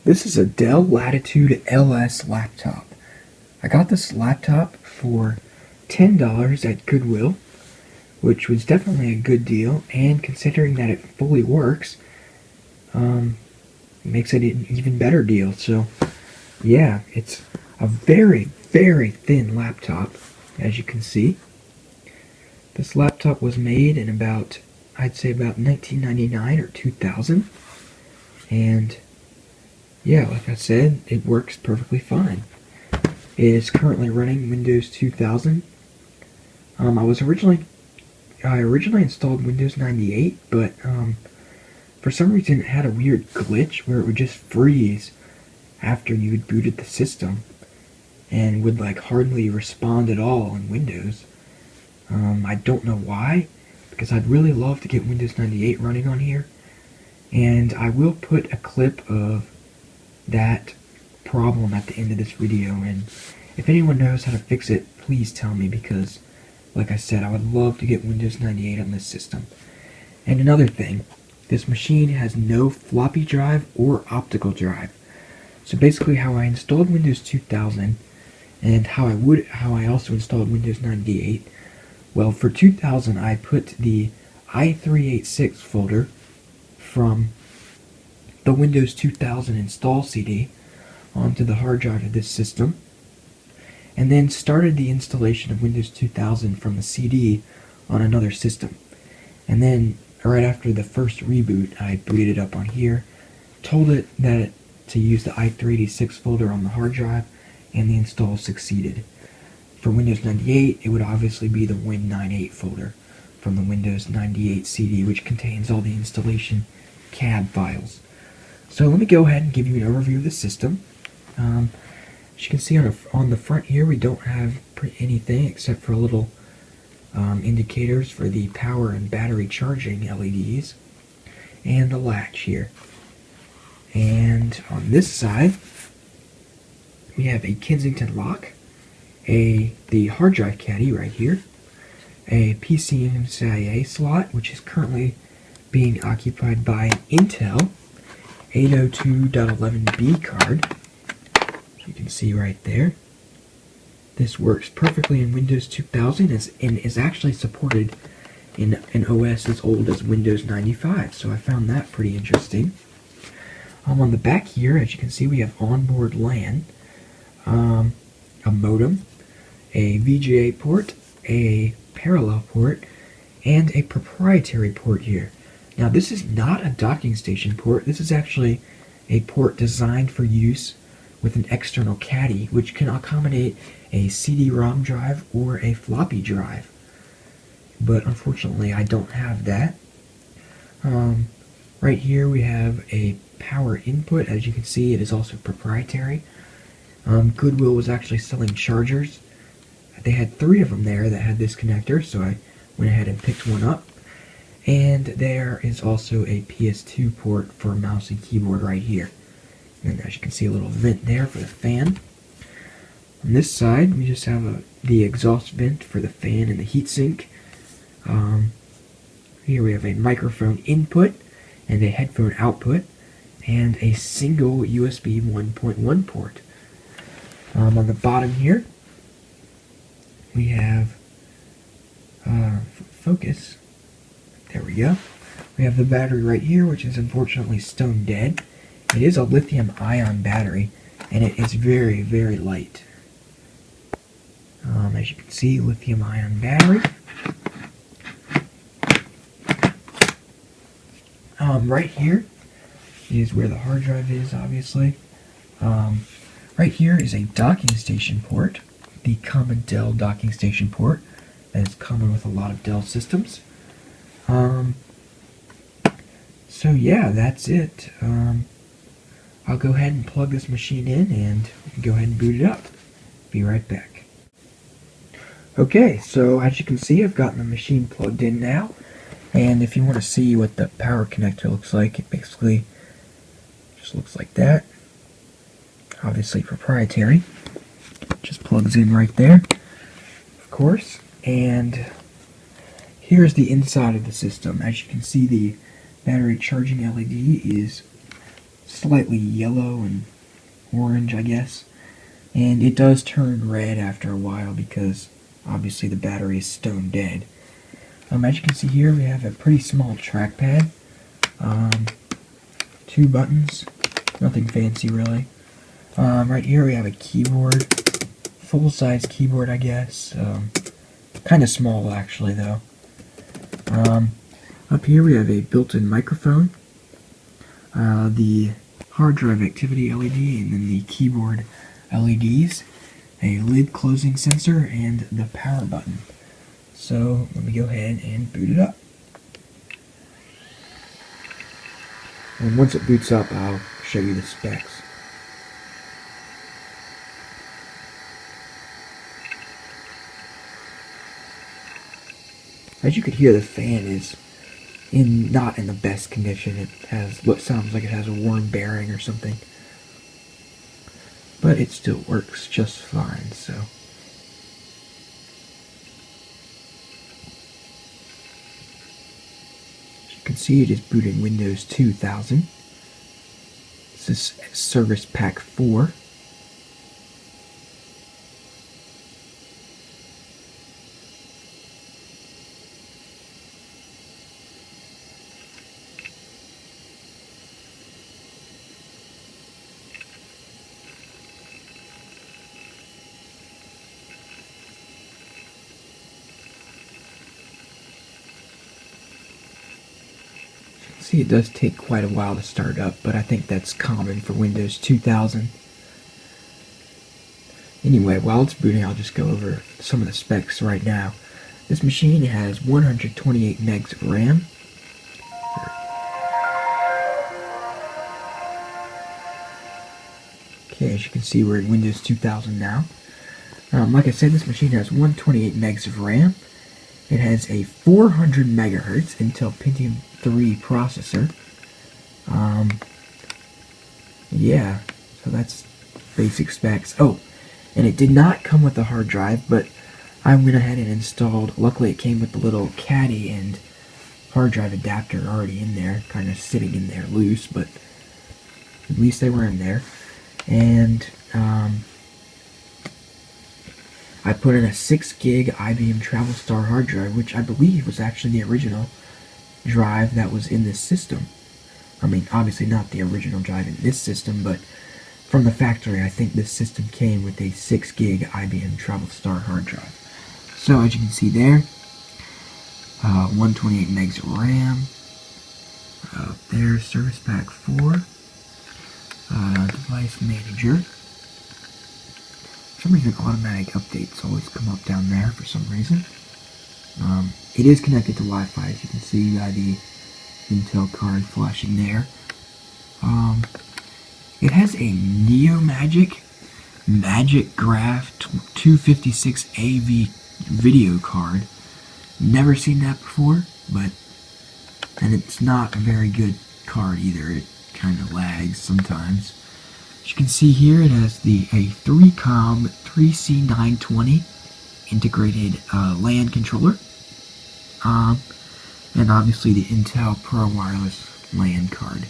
This is a Dell Latitude LS laptop. I got this laptop for $10 at Goodwill, which was definitely a good deal, and considering that it fully works, makes it an even better deal. So yeah, it's a very, very thin laptop, as you can see. This laptop was made in I'd say about 1999 or 2000, and yeah, like I said, it works perfectly fine. It is currently running Windows 2000. I originally installed Windows 98, but for some reason it had a weird glitch where it would just freeze after you had booted the system and would like hardly respond at all in Windows. I don't know why, because I'd really love to get Windows 98 running on here, and I will put a clip of that problem at the end of this video, and if anyone knows how to fix it, please tell me, because like I said, I would love to get Windows 98 on this system. And another thing, this machine has no floppy drive or optical drive. So basically how I installed Windows 2000 and how I also installed Windows 98, well, for 2000 I put the i386 folder from the Windows 2000 install CD onto the hard drive of this system, and then started the installation of Windows 2000 from the CD on another system. And then right after the first reboot, I booted it up on here, told it that to use the i386 folder on the hard drive, and the install succeeded. For Windows 98, it would obviously be the Win98 folder from the Windows 98 CD, which contains all the installation CAD files. So let me go ahead and give you an overview of the system. As you can see on the front here, we don't have anything except for little indicators for the power and battery charging LEDs, and a latch here. And on this side, we have a Kensington lock, the hard drive caddy right here, a PCMCIA slot, which is currently being occupied by an Intel 802.11b card, as you can see right there. This works perfectly in Windows 2000 and is actually supported in an OS as old as Windows 95, so I found that pretty interesting. On the back here, as you can see, we have onboard LAN, a modem, a VGA port, a parallel port, and a proprietary port here. Now this is not a docking station port, this is actually a port designed for use with an external caddy, which can accommodate a CD-ROM drive or a floppy drive. But unfortunately I don't have that. Right here we have a power input. As you can see, it is also proprietary. Goodwill was actually selling chargers. They had 3 of them there that had this connector, so I went ahead and picked one up. And there is also a PS2 port for mouse and keyboard right here. And as you can see, a little vent there for the fan. On this side, we just have the exhaust vent for the fan and the heatsink. Here we have a microphone input and a headphone output, and a single USB 1.1 port. On the bottom here, we have focus. There we go. We have the battery right here, which is unfortunately stone dead. It is a lithium-ion battery, and it is very, very light. As you can see, lithium-ion battery. Right here is where the hard drive is, obviously. Right here is a docking station port, the common Dell docking station port that is common with a lot of Dell systems. So yeah, that's it. I'll go ahead and plug this machine in and we can go ahead and boot it up. Be right back. Okay, so as you can see, I've gotten the machine plugged in now, and if you want to see what the power connector looks like, it basically just looks like that. Obviously proprietary. Just plugs in right there, of course, and here's the inside of the system. As you can see, the battery charging LED is slightly yellow and orange, I guess. And it does turn red after a while because obviously the battery is stone dead. As you can see here, we have a pretty small trackpad. 2 buttons, nothing fancy really. Right here we have a keyboard, full-size keyboard, I guess. Kind of small actually though. Up here we have a built-in microphone, the hard drive activity LED, and then the keyboard LEDs, a lid closing sensor, and the power button. So let me go ahead and boot it up. And once it boots up, I'll show you the specs. As you could hear, the fan is not in the best condition. It has what sounds like it has a worn bearing or something. But it still works just fine, so. As you can see, it is booting Windows 2000. This is Service Pack 4. See, it does take quite a while to start up, but I think that's common for Windows 2000. Anyway, while it's booting, I'll just go over some of the specs right now. This machine has 128 megs of RAM. Okay, as you can see, we're in Windows 2000 now. Like I said, this machine has 128 megs of RAM. It has a 400 MHz Intel Pentium 3 processor. Yeah, so that's basic specs. Oh, and it did not come with a hard drive, but I went ahead and installed, luckily it came with the little caddy and hard drive adapter already in there, kind of sitting in there loose, but at least they were in there. And I put in a 6 gig IBM Travelstar hard drive, which I believe was actually the original drive that was in this system. I mean, obviously not the original drive in this system, but from the factory, I think this system came with a 6 gig IBM Travelstar hard drive. So, as you can see there, 128 megs of RAM. There's Service Pack 4. Device Manager. For some reason, automatic updates always come up down there for some reason. It is connected to Wi-Fi, as you can see by the Intel card flashing there. It has a NeoMagic MagicGraph 256 AV video card. Never seen that before, and it's not a very good card either. It kind of lags sometimes. As you can see here, it has a 3-COM 3C920 integrated LAN controller. And obviously the Intel Pro Wireless LAN card.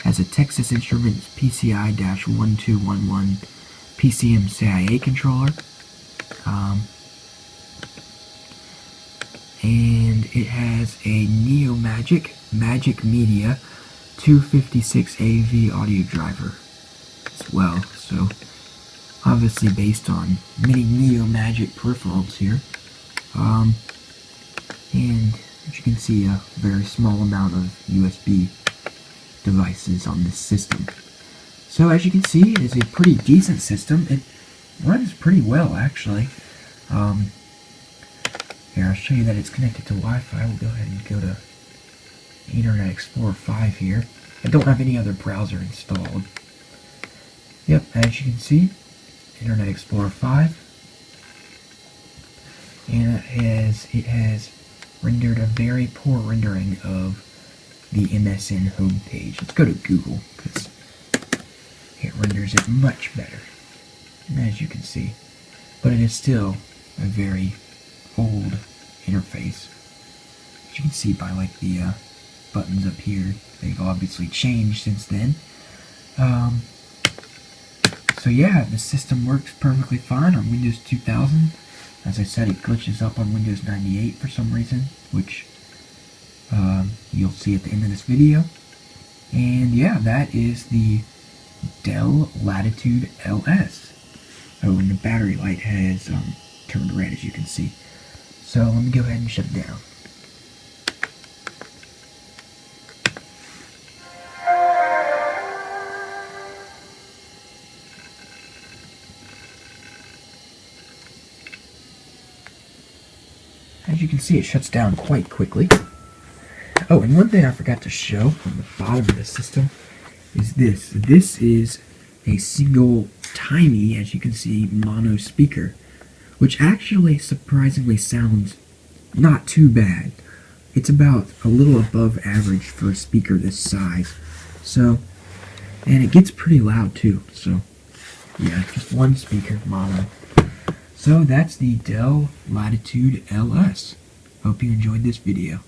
Has a Texas Instruments PCI-1211 PCM-CIA controller. And it has a NeoMagic MagicMedia 256 AV audio driver as well. So obviously based on many NeoMagic peripherals here. And as you can see, a very small amount of USB devices on this system. So as you can see, it is a pretty decent system. It runs pretty well, actually. Here, I'll show you that it's connected to Wi-Fi. We'll go ahead and go to Internet Explorer 5 here. I don't have any other browser installed. Yep, as you can see, Internet Explorer 5. And it has rendered a very poor rendering of the MSN homepage. Let's go to Google, because it renders it much better, as you can see. But it is still a very old interface. As you can see by like the buttons up here, they've obviously changed since then. So yeah, the system works perfectly fine on Windows 2000. As I said, it glitches up on Windows 98 for some reason, which you'll see at the end of this video. And yeah, that is the Dell Latitude LS. Oh, and the battery light has turned red, as you can see. So let me go ahead and shut it down. As you can see, it shuts down quite quickly. Oh, and one thing I forgot to show on the bottom of the system is this. This is a single, tiny, as you can see, mono speaker, which actually surprisingly sounds not too bad. It's about a little above average for a speaker this size. So, and it gets pretty loud too. So, yeah, just one speaker, mono. So that's the Dell Latitude LS. Hope you enjoyed this video.